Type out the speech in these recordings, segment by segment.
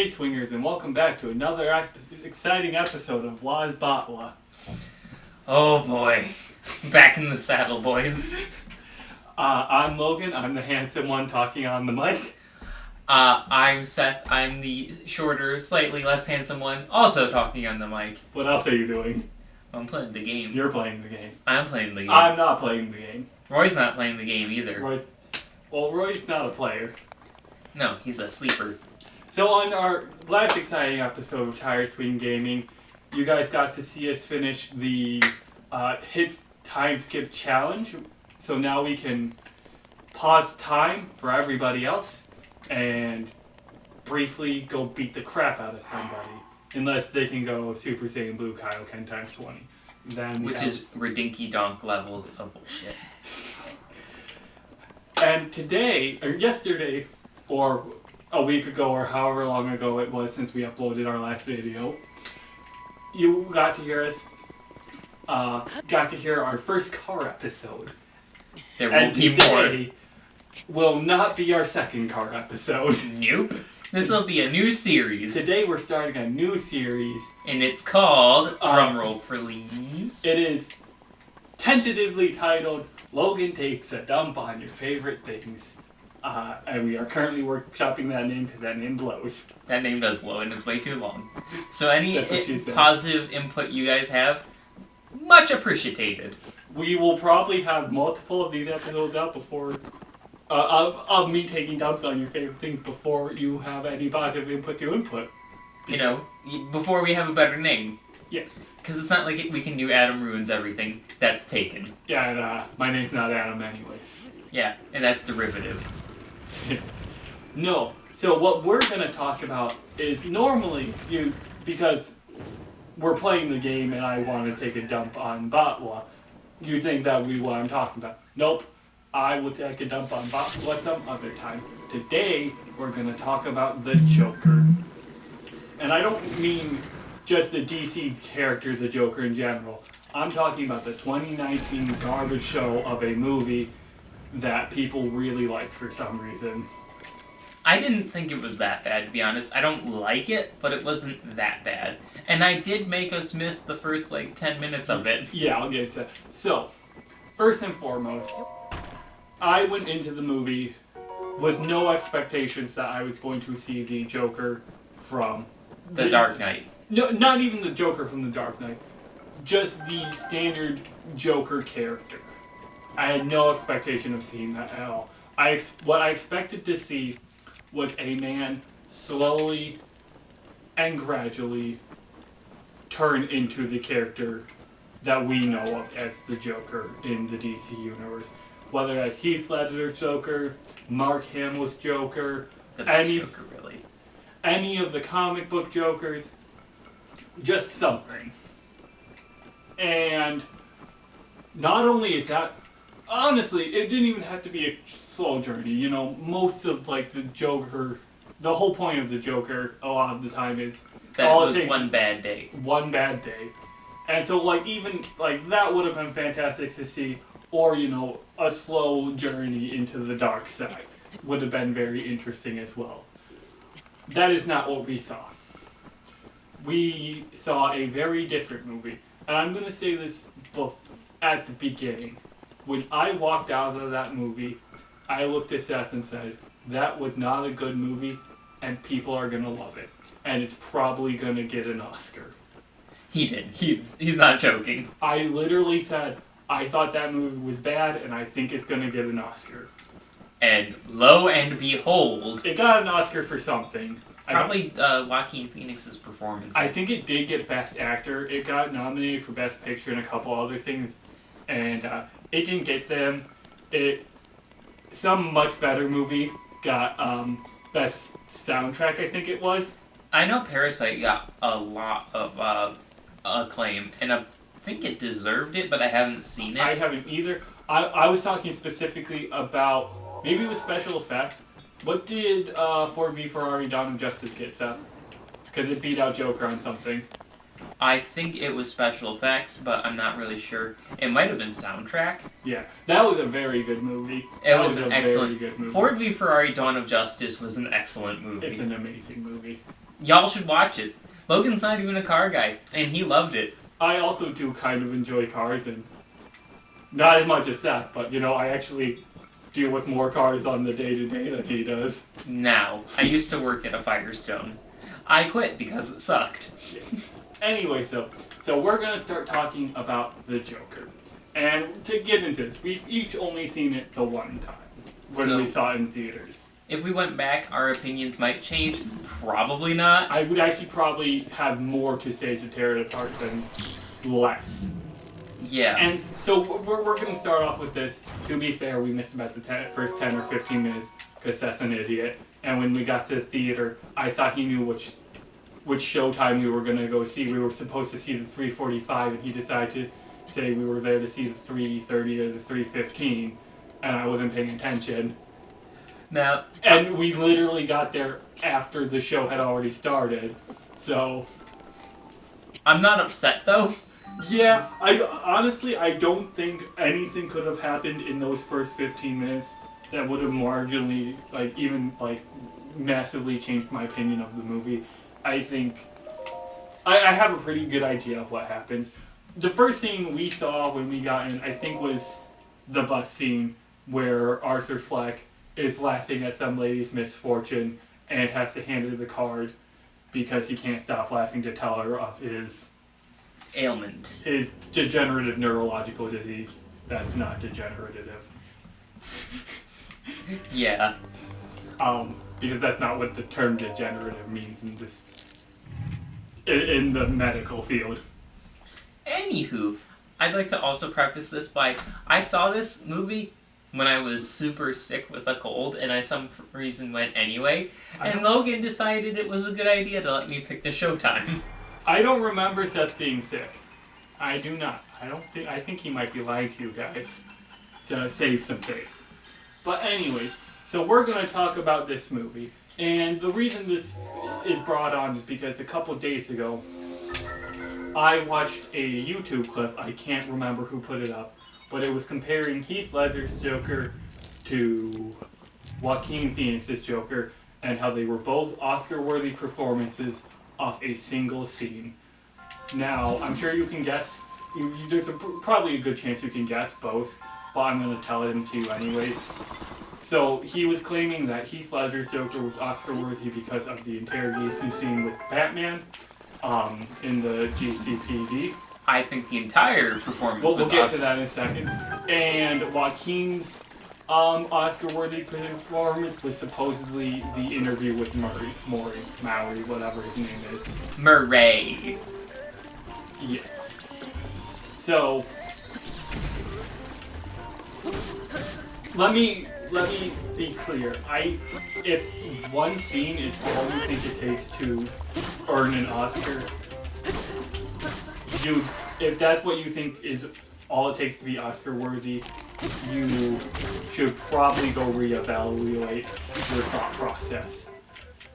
Hey swingers, and welcome back to another exciting episode of Waz Batwa. Oh boy. Back in the saddle, boys. I'm Logan, I'm the handsome one talking on the mic. I'm Seth, I'm the shorter, slightly less handsome one, also talking on the mic. What else are you doing? I'm playing the game. You're playing the game. I'm playing the game. I'm not playing the game. Roy's not playing the game either. Roy's not a player. No, he's a sleeper. So on our last exciting episode of Tire Swing Gaming, you guys got to see us finish the Hits Time Skip Challenge. So now we can pause time for everybody else and briefly go beat the crap out of somebody. Unless they can go Super Saiyan Blue Kaioken times 20. Which is redinky donk levels of bullshit. And today, or yesterday, or a week ago, or however long ago it was since we uploaded our last video, you got to hear us, got to hear our first car episode. There will be more. Will not be our second car episode. Nope. This will be a new series. Today we're starting a new series. And it's called, drumroll please. It is tentatively titled, Logan Takes a Dump on Your Favorite Things. And we are currently workshopping that name because that name blows. That name does blow and it's way too long. So any positive input you guys have, much appreciated. We will probably have multiple of these episodes out before, of me taking dumps on your favorite things before you have any positive input to input. You know, before we have a better name. Yeah. Because it's not like we can do Adam Ruins Everything. That's taken. Yeah, and my name's not Adam anyways. Yeah, and that's derivative. No. So what we're going to talk about is normally because we're playing the game and I want to take a dump on Batwa, you think that would be what I'm talking about. Nope. I will take a dump on Batwa some other time. Today, we're going to talk about the Joker. And I don't mean just the DC character, the Joker in general. I'm talking about the 2019 garbage show of a movie that people really like for some reason. I didn't think it was that bad, to be honest. I don't like it, but it wasn't that bad. And I did make us miss the first, 10 minutes of it. Yeah, I'll get to that. So, first and foremost, I went into the movie with no expectations that I was going to see the Joker from The Dark Knight. No, not even the Joker from The Dark Knight. Just the standard Joker character. I had no expectation of seeing that at all. What I expected to see was a man slowly and gradually turn into the character that we know of as the Joker in the DC universe. Whether that's Heath Ledger's Joker, Mark Hamill's Joker, the best Joker, really. Any of the comic book Jokers, just something. And not only is that, honestly, it didn't even have to be a slow journey. You know, most of the Joker, the whole point of the Joker a lot of the time is that all it takes one bad day. One bad day. And so even that would have been fantastic to see, or a slow journey into the dark side would have been very interesting as well. That is not what we saw. We saw a very different movie. And I'm going to say this at the beginning. When I walked out of that movie, I looked at Seth and said, that was not a good movie, and people are going to love it. And it's probably going to get an Oscar. He did. He's not joking. I literally said, I thought that movie was bad, and I think it's going to get an Oscar. And lo and behold... It got an Oscar for something. Probably Joaquin Phoenix's performance. I think it did get Best Actor. It got nominated for Best Picture and a couple other things. And it didn't get them. Some much better movie got Best Soundtrack, I think it was. I know Parasite got a lot of acclaim, and I think it deserved it, but I haven't seen it. I haven't either. I was talking specifically about, maybe it was special effects. What did Ford v Ferrari Dawn of Justice get, Seth? Because it beat out Joker on something. I think it was special effects, but I'm not really sure. It might have been soundtrack. Yeah, that was a very good movie. It was an excellent very good movie. Ford v Ferrari Dawn of Justice was an excellent movie. It's an amazing movie. Y'all should watch it. Logan's not even a car guy, and he loved it. I also do kind of enjoy cars, and not as much as Seth, but I actually deal with more cars on the day-to-day than he does. Now, I used to work at a Firestone. I quit because it sucked. Yeah. Anyway, so we're going to start talking about the Joker. And to get into this, we've each only seen it the one time when we saw it in theaters. If we went back, our opinions might change. Probably not. I would actually probably have more to say to tear it apart than less. Yeah. And so we're going to start off with this. To be fair, we missed about the first 10 or 15 minutes because Seth's an idiot. And when we got to the theater, I thought he knew which showtime we were going to go see. We were supposed to see the 3:45, and he decided to say we were there to see the 3:30 or the 3:15, and I wasn't paying attention. Now, and we literally got there after the show had already started, so... I'm not upset, though. Yeah, I don't think anything could have happened in those first 15 minutes that would have marginally, massively changed my opinion of the movie. I think... I have a pretty good idea of what happens. The first scene we saw when we got in, I think, was the bus scene where Arthur Fleck is laughing at some lady's misfortune and has to hand her the card because he can't stop laughing to tell her of his ailment. His degenerative neurological disease. That's not degenerative. Yeah. Because that's not what the term degenerative means in the medical field. Anywho, I'd like to also preface this by, I saw this movie when I was super sick with a cold, and I some reason went anyway, and Logan decided it was a good idea to let me pick the showtime. I don't remember Seth being sick. I do not. I think he might be lying to you guys to save some face. But anyways, so we're going to talk about this movie, and the reason this is brought on is because a couple days ago, I watched a YouTube clip. I can't remember who put it up, but it was comparing Heath Ledger's Joker to Joaquin Phoenix's Joker, and how they were both Oscar-worthy performances off a single scene. Now, I'm sure you can guess. There's probably a good chance you can guess both, but I'm going to tell it to you anyways. So he was claiming that Heath Ledger's Joker was Oscar-worthy because of the interrogation scene with Batman in the GCPD. I think the entire performance was We'll get to that in a second. And Joaquin's Oscar-worthy performance was supposedly the interview with Maury, whatever his name is. Murray. Yeah. So, let me be clear. If one scene is all you think it takes to earn an Oscar, if that's what you think is all it takes to be Oscar worthy, you should probably go reevaluate your thought process.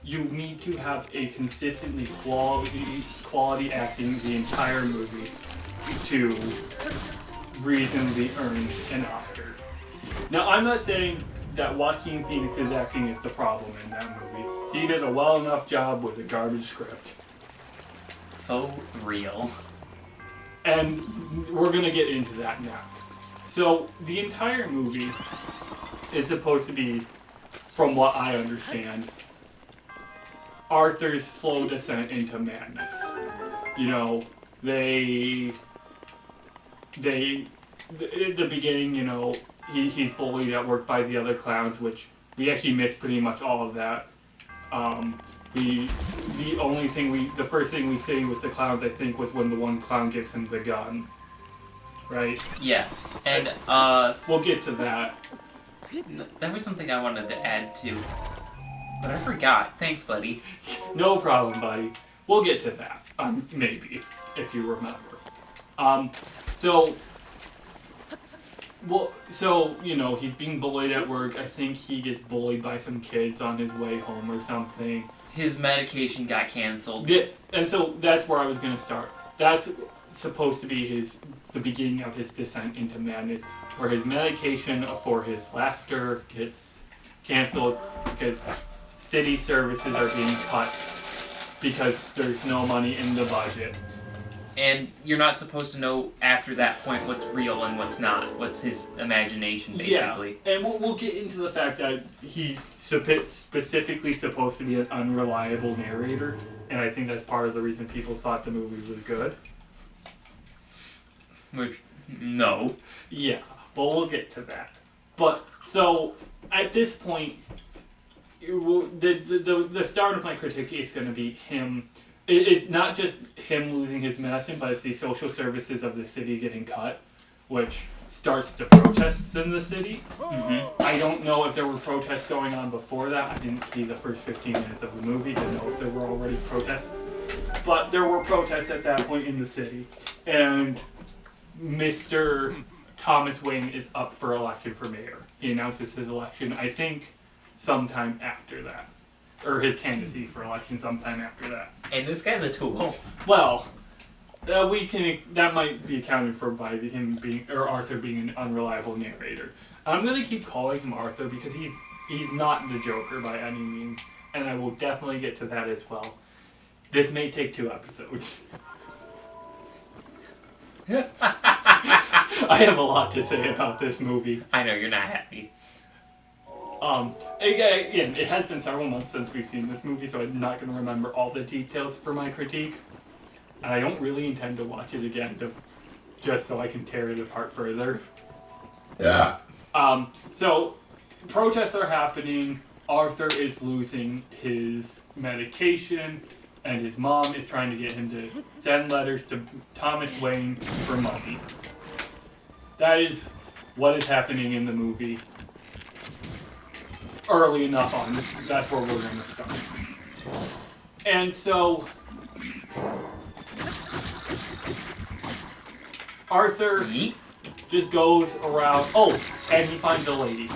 You need to have a consistently quality acting the entire movie to reasonably earn an Oscar. Now, I'm not saying that Joaquin Phoenix's acting is the problem in that movie. He did a well enough job with a garbage script. Oh, real. And we're going to get into that now. So, the entire movie is supposed to be, from what I understand, Arthur's slow descent into madness. At the beginning, he's bullied at work by the other clowns, which we actually missed pretty much all of that. The first thing we see with the clowns, I think, was when the one clown gives him the gun. Right? Yeah. And, we'll get to that. That was something I wanted to add to. But I forgot. Thanks, buddy. No problem, buddy. We'll get to that. Maybe, if you remember. He's being bullied at work. I think he gets bullied by some kids on his way home or something. His medication got canceled. Yeah, and so that's where I was going to start. That's supposed to be the beginning of his descent into madness, where his medication for his laughter gets canceled because city services are being cut because there's no money in the budget. And you're not supposed to know after that point what's real and what's not. What's his imagination, basically. Yeah, and we'll get into the fact that he's specifically supposed to be an unreliable narrator, and I think that's part of the reason people thought the movie was good. Which, no. Yeah, but we'll get to that. But, so, at this point, the start of my critique is going to be him. It's not just him losing his medicine, but it's the social services of the city getting cut, which starts the protests in the city. Mm-hmm. I don't know if there were protests going on before that. I didn't see the first 15 minutes of the movie. Didn't know if there were already protests. But there were protests at that point in the city. And Mr. Thomas Wayne is up for election for mayor. He announces his election, I think, sometime after that. Or his candidacy for election sometime after that. And this guy's a tool. Well, that might be accounted for by him being, or Arthur being an unreliable narrator. I'm gonna keep calling him Arthur because he's not the Joker by any means, and I will definitely get to that as well. This may take 2 episodes. I have a lot to say about this movie. I know you're not happy. Again, it has been several months since we've seen this movie, so I'm not going to remember all the details for my critique. And I don't really intend to watch it again, just so I can tear it apart further. Yeah. So, protests are happening, Arthur is losing his medication, and his mom is trying to get him to send letters to Thomas Wayne for money. That is what is happening in the movie. Early enough on, that's where we're going to start. And so, Arthur Yeet. just goes around. Oh, and he finds a lady.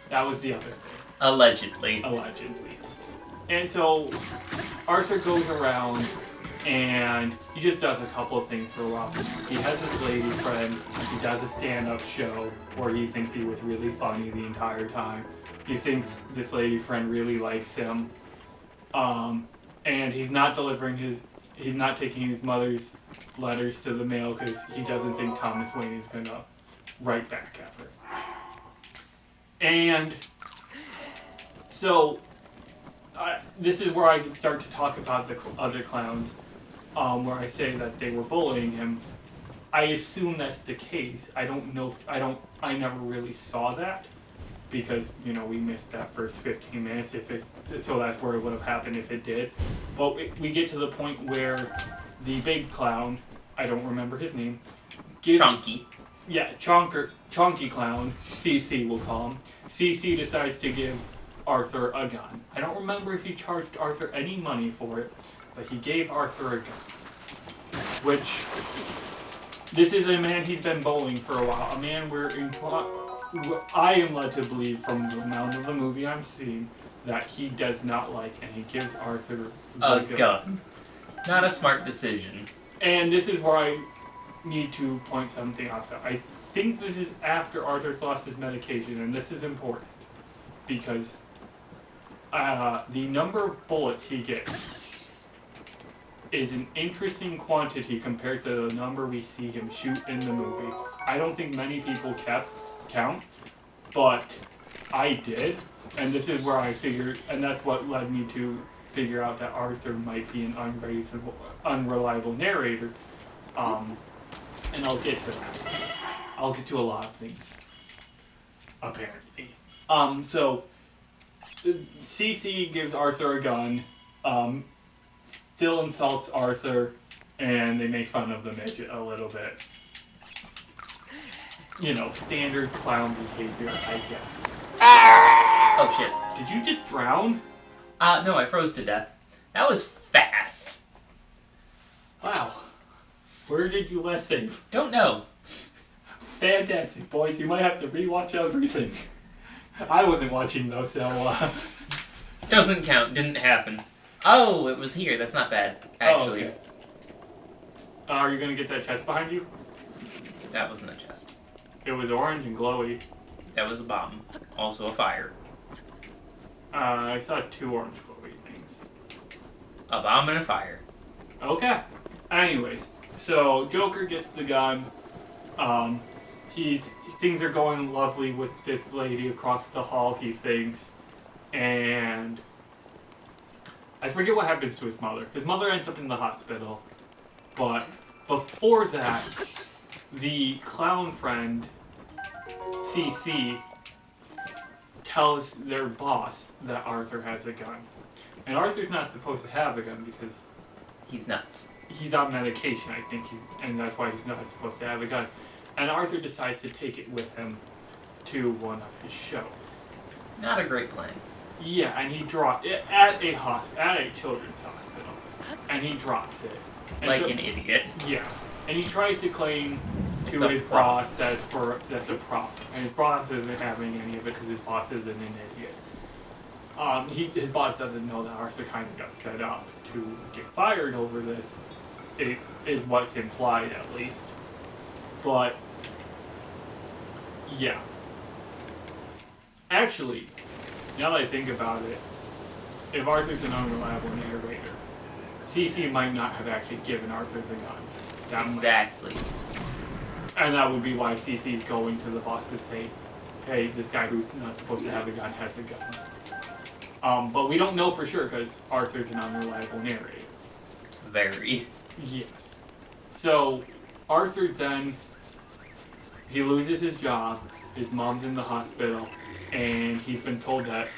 That was the other thing. Allegedly. And so, Arthur goes around and he just does a couple of things for a while. He has this lady friend. He does a stand-up show where he thinks he was really funny the entire time. He thinks this lady friend really likes him. And he's not taking his mother's letters to the mail because he doesn't think Thomas Wayne is going to write back at her. And so, this is where I start to talk about the other clowns, where I say that they were bullying him. I assume that's the case. I don't know. I never really saw that. Because, we missed that first 15 minutes, so that's where it would have happened if it did. But we get to the point where the big clown, I don't remember his name, Chonky. Yeah, Chonky Clown, CC we'll call him. CC decides to give Arthur a gun. I don't remember if he charged Arthur any money for it, but he gave Arthur a gun. Which, this is a man he's been bullying for a while. A man I am led to believe from the amount of the movie I'm seeing that he does not like, and he gives Arthur a gun. Not a smart decision. And this is where I need to point something out. I think this is after Arthur's lost his medication, and this is important because the number of bullets he gets is an interesting quantity compared to the number we see him shoot in the movie. I don't think many people kept count, but I did, and this is where I figured, and that's what led me to figure out that Arthur might be an unreliable narrator, and I'll get to that. I'll get to a lot of things, apparently. So, CC gives Arthur a gun, still insults Arthur, and they make fun of the midget a little bit. Standard clown behavior, I guess. Oh shit. Did you just drown? No, I froze to death. That was fast. Wow. Where did you last save? Don't know. Fantastic, boys. You might have to rewatch everything. I wasn't watching though, so Doesn't count. Didn't happen. Oh, it was here. That's not bad, actually. Oh, okay. Are you gonna get that chest behind you? That wasn't a chest. It was orange and glowy. That was a bomb. Also a fire. I saw 2 orange glowy things. A bomb and a fire. Okay. Anyways, so Joker gets the gun. Things are going lovely with this lady across the hall, he thinks. And I forget what happens to his mother. His mother ends up in the hospital. But before that, the clown friend, CC, tells their boss that Arthur has a gun. And Arthur's not supposed to have a gun because he's nuts. He's on medication, I think, and that's why he's not supposed to have a gun. And Arthur decides to take it with him to one of his shows. Not a great plan. Yeah, and he drops it at a children's hospital, and he drops it. And like an idiot. Yeah, and he tries to claim to his prop. boss that's a prop, and his boss isn't having any of it because his boss isn't an idiot. His boss doesn't know that Arthur kind of got set up to get fired over this. It is what's implied, at least. But yeah, actually, now that I think about it, if Arthur's an unreliable narrator, CC might not have actually given Arthur the gun. Exactly. And that would be why CC's going to the boss to say, hey, this guy who's not supposed to have a gun has a gun. But we don't know for sure because Arthur's an unreliable narrator. Very. Yes. So, Arthur then, he loses his job, his mom's in the hospital, and he's been told that,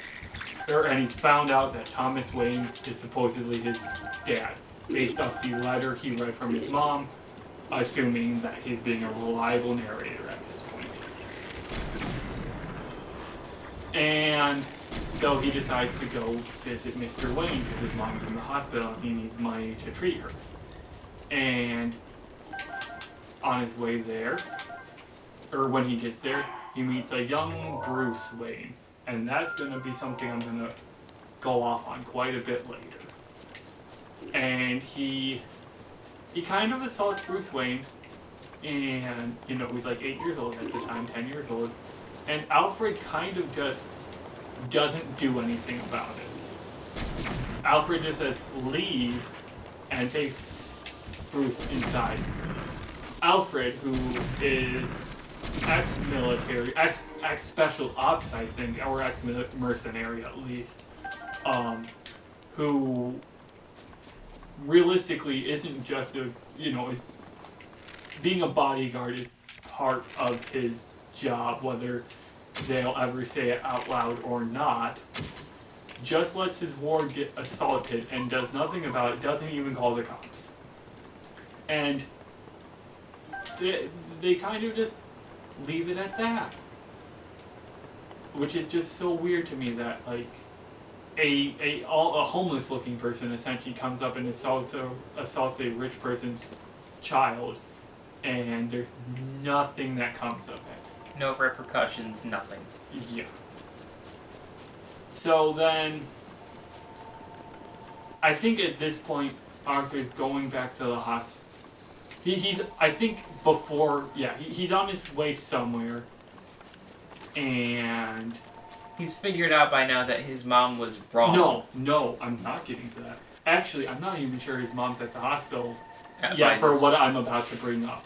and he's found out that Thomas Wayne is supposedly his dad, based off the letter he read from his mom, assuming that he's being a reliable narrator at this point. And so he decides to go visit Mr. Wayne because his mom's in the hospital and he needs money to treat her. And on his way there, or when he gets there, he meets a young Bruce Wayne. And that's going to be something I'm going to go off on quite a bit later. And he kind of assaults Bruce Wayne, and, he's like 8 years old at the time, 10 years old. And Alfred kind of just doesn't do anything about it. Alfred just says, leave, and takes Bruce inside. Alfred, who is ex-military, ex-special ops, I think, or ex-mercenary at least, who realistically isn't just being a bodyguard is part of his job, whether they'll ever say it out loud or not, just lets his ward get assaulted and does nothing about it, doesn't even call the cops. And they kind of just leave it at that. Which is just so weird to me that, like, a homeless looking person essentially comes up and assaults a rich person's child, and there's nothing that comes of it. No repercussions, nothing. Yeah. So then, I think at this point, Arthur's going back to the hospital. He's on his way somewhere, and he's figured out by now that his mom was wrong. No, I'm not getting to that. Actually, I'm not even sure his mom's at the hospital for what I'm about to bring up.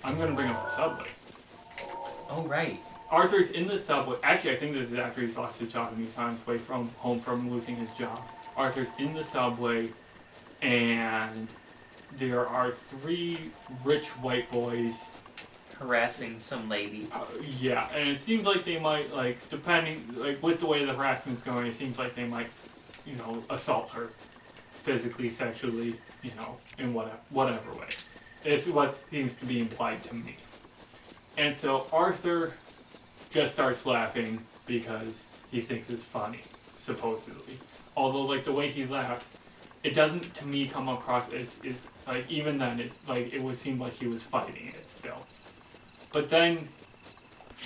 I'm going to bring up the subway. Oh, right. Arthur's in the subway. Actually, I think this is after he's lost his job and he's on his way home from losing his job. Arthur's in the subway, and there are 3 rich white boys harassing some lady. And it seems like they might, depending, with the way the harassment's going, it seems like they might, assault her physically, sexually, in whatever way. It's what seems to be implied to me. And so Arthur just starts laughing because he thinks it's funny, supposedly. Although, the way he laughs, it doesn't, to me, come across as even then, it would seem like he was fighting it still. But then,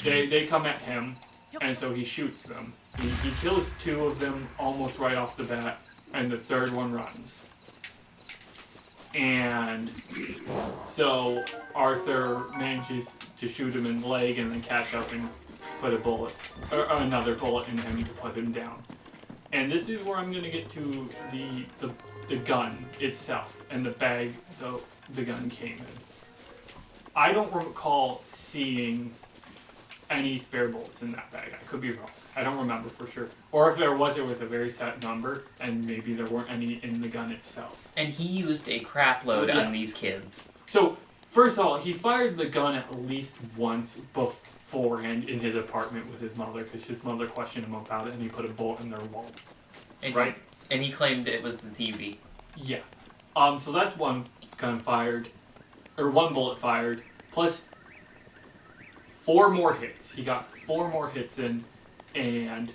they come at him, and so he shoots them. He kills 2 of them almost right off the bat, and the 3rd one runs. And so Arthur manages to shoot him in the leg and then catch up and put another bullet in him to put him down. And this is where I'm gonna get to the gun itself and the bag the gun came in. I don't recall seeing any spare bullets in that bag. I could be wrong. I don't remember for sure. Or if there was, it was a very set number, and maybe there weren't any in the gun itself. And he used a crap load Yeah. on these kids. So, first of all, he fired the gun at least once beforehand in his apartment with his mother, because his mother questioned him about it, and he put a bullet in their wall. And Right? And he claimed it was the TV. Yeah. So that's one gun fired, or one bullet fired, plus 4 more hits. He got 4 more hits in, and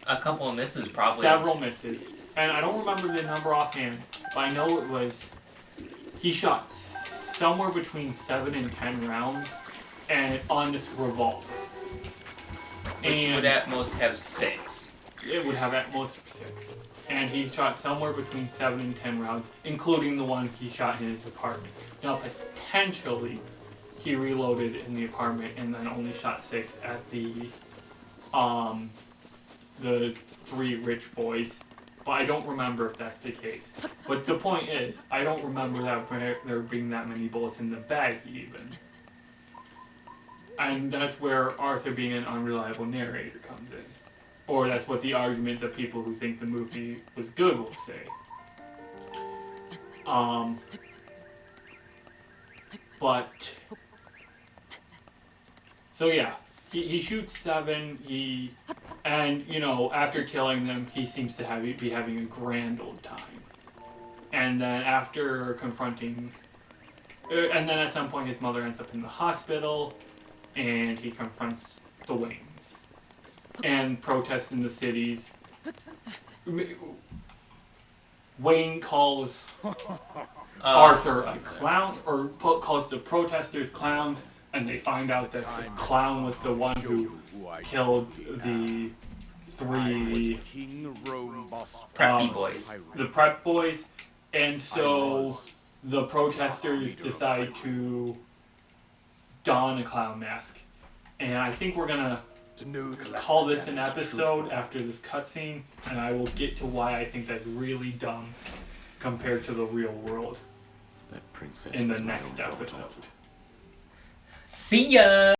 A couple of misses, probably. several misses. And I don't remember the number offhand, but I know it was, he shot somewhere between 7 and 10 rounds, and on this revolver. Which would at most have 6. It would have at most 6. And he shot somewhere between 7 and 10 rounds, including the one he shot in his apartment. Now, potentially, he reloaded in the apartment and then only shot 6 at the 3 rich boys. But I don't remember if that's the case. But the point is, I don't remember that there being that many bullets in the bag even. And that's where Arthur being an unreliable narrator comes in. Or that's what the argument of people who think the movie was good will say. So yeah, he shoots 7, and you know, after killing them, he seems to be having a grand old time. And then after confronting, and then at some point his mother ends up in the hospital, and he confronts the Waynes. And protests in the cities. Wayne calls Arthur a clown, or calls the protesters clowns, and they find out that the clown was the one who killed the 3 Preppy boys. The prep boys, and so the protesters decide to don a clown mask. And I think we're gonna call this an episode after this cutscene, and I will get to why I think that's really dumb compared to the real world in the next episode. See ya!